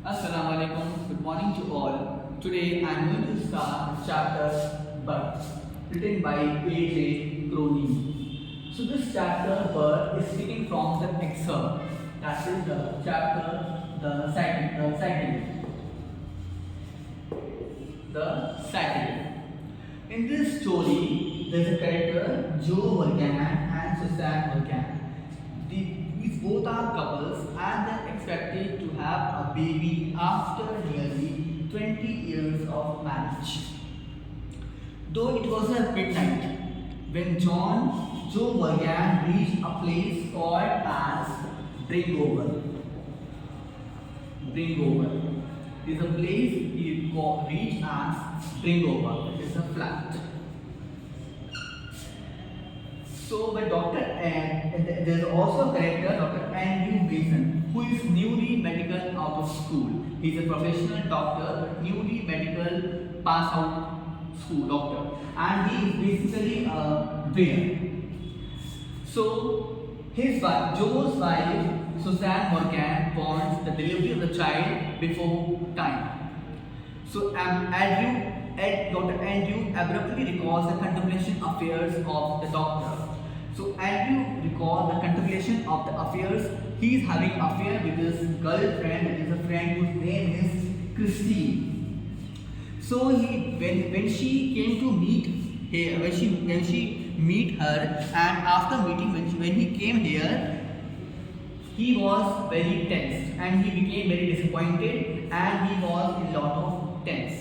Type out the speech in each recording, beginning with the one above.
Assalamu alaikum. Good morning to all. Today I am going to start the chapter Birth, written by A.J. Crowley. So this chapter Birth is taken from the excerpt. That is the chapter, the Saturday. In this story, there is a character Joe Morgan and Suzanne Morgan. These both are couples and they are expected to have a baby after nearly 20 years of marriage. Though it was a midnight when Joe Morgan reached a place called as Bringover. Is a place he reached as Bringover. It is a flat. So when there's also a character, Dr. Andrew Mason, who is newly medical out of school. He's a professional doctor, but newly medical pass out school doctor, and he is basically a widower. So his wife, Joe's wife, Suzanne Morgan, wants the delivery of the child before time. So Dr. Andrew abruptly recalls the contemplation affairs of the doctor. So Andrew recalls the contemplation of the affairs. He is having affair with his girlfriend, that is a friend whose name is Christine. So when she came to meet here, when she meet her, and after meeting when he came here, he was very tense and he became very disappointed and he was in a lot of tense.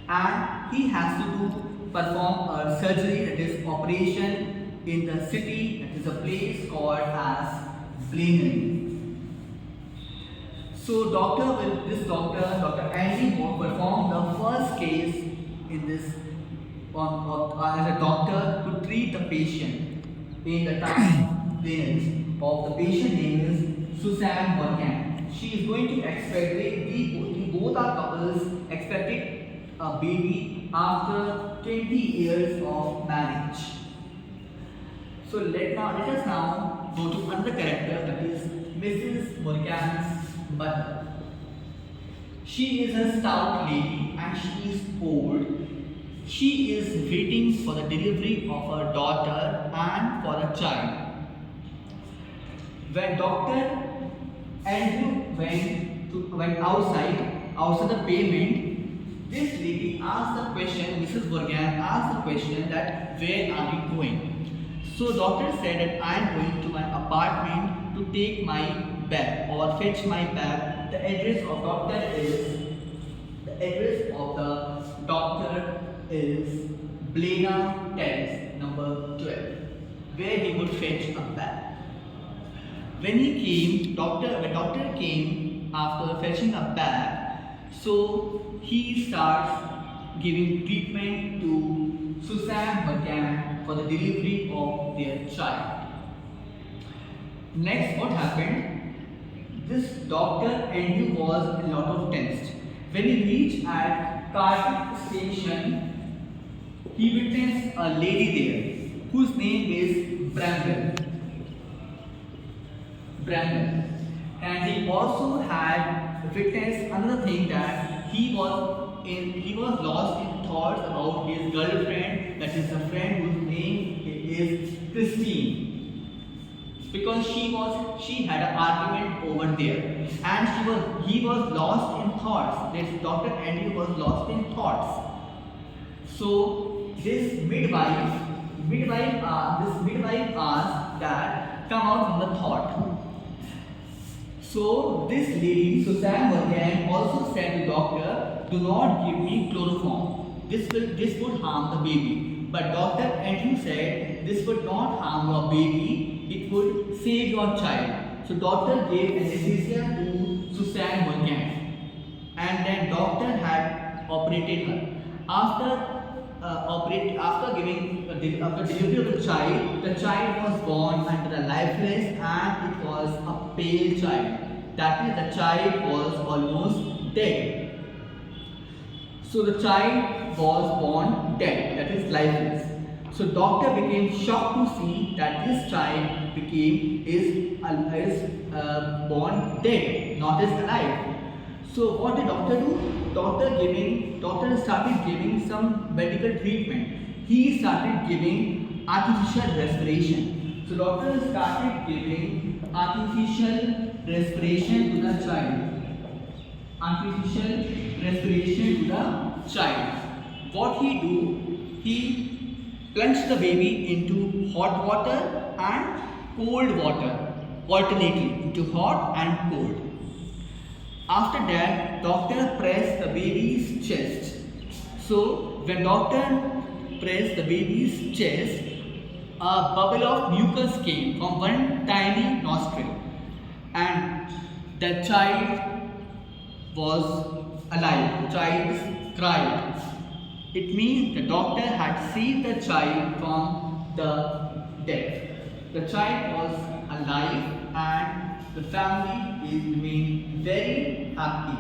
And he has to perform a surgery, that is operation, in the city, that is a place called as Blenheim. So Dr. Andy Moore performed the first case in this as a doctor to treat the patient in the town Blenheim. Of the patient name is Suzanne Morgan. She is going to expect both are couples expected a baby after 20 years of marriage. So let us now go to another character, that is Mrs. Morgan's mother. She is a stout lady and she is old. She is waiting for the delivery of her daughter and for a child. When Dr. Andrew went outside the pavement, this lady asked the question, Mrs. Morgan asked the question that where are you going? So doctor said that I am going to my apartment to take my bag or fetch my bag. The address of the doctor is Blena Terrace, number 12, where he would fetch a bag. When doctor came after fetching a bag, so he starts giving treatment to Suzanne Morgan for the delivery of their child. Next, what happened? This Dr. Andrew was a lot of tense. When he reached at Cardiff station, he witnessed a lady there whose name is Brandon. And he also had witnessed another thing, that he was lost in thoughts about his girlfriend, that is a friend whose name is Christine, because she had an argument over there, and he was lost in thoughts. This Dr. Andrew was lost in thoughts. So this midwife asked that come out from the thought. So this lady, Suzanne Morgan, also said to the doctor, do not give me chloroform. This would harm the baby. But Dr. Andrew said, this would not harm your baby, it would save your child. So doctor gave anesthesia to Suzanne Morgan. And then doctor had operated her. After delivery of the child was born under a lifeless, and it was a pale child. That is, the child was almost dead. So the child was born dead, that is lifeless. So doctor became shocked to see that this child is born dead, not is alive. So what did doctor do? Doctor started giving some medical treatment. He started giving artificial respiration. So doctor started giving artificial respiration to the child. Artificial respiration to the child. What he do? He plunged the baby into hot water and cold water alternately, into hot and cold. After that, doctor pressed the baby's chest. So when doctor pressed the baby's chest, a bubble of mucus came from one tiny nostril, and the child was alive. The child cried. It means the doctor had saved the child from the death. The child was alive and the family is remain very happy.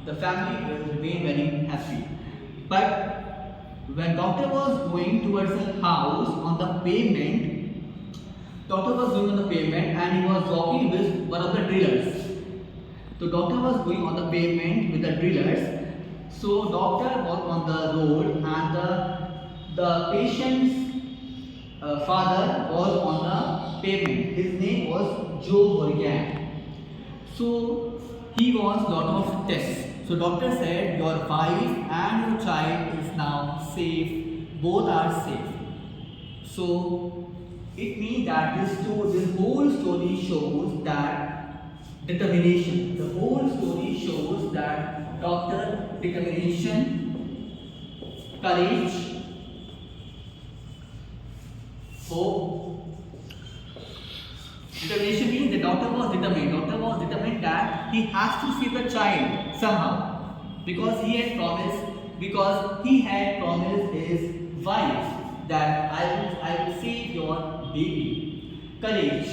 The family will remain very happy. But when doctor was going towards the house on the pavement, doctor was going on the pavement and he was walking with one of the drillers. So doctor was going on the pavement with the drillers. So doctor was on the road and the patient's father was on the pavement. His name was Joe Morgan. So he was lot of tests. So doctor said your wife and your child is now safe. Both are safe. So it means that this whole story shows that determination. The whole story shows that doctor determination, courage, hope. Determination means the doctor was determined. Doctor was determined that he has to save the child somehow because he had promised his wife that I will save your baby. Courage.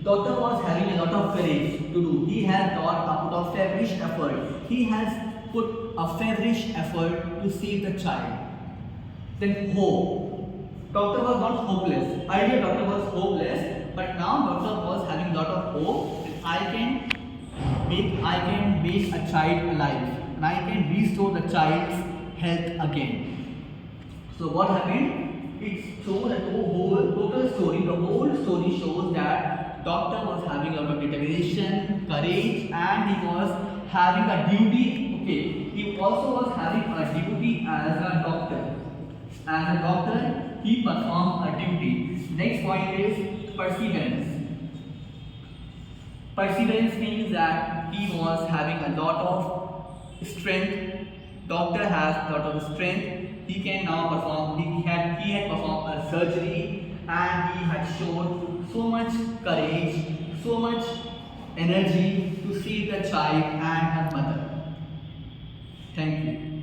Doctor was having a lot of courage to do. He has put a feverish effort. He has put a feverish effort to save the child. Then hope. Doctor was not hopeless. Earlier doctor was hopeless, but now doctor was having a lot of hope that I can make a child alive and I can restore the child's health again. So what happened? It shows the total story. The whole story shows that doctor was having a lot of determination, courage, and he was having a duty. Okay, he also was having a duty as a doctor. As a doctor, he performed a duty. Next point is perseverance. Perseverance means that he was having a lot of strength. Doctor has a lot of strength. He can now perform. He had performed a surgery, and he had shown so much courage, so much energy to save the child and her mother. Thank you.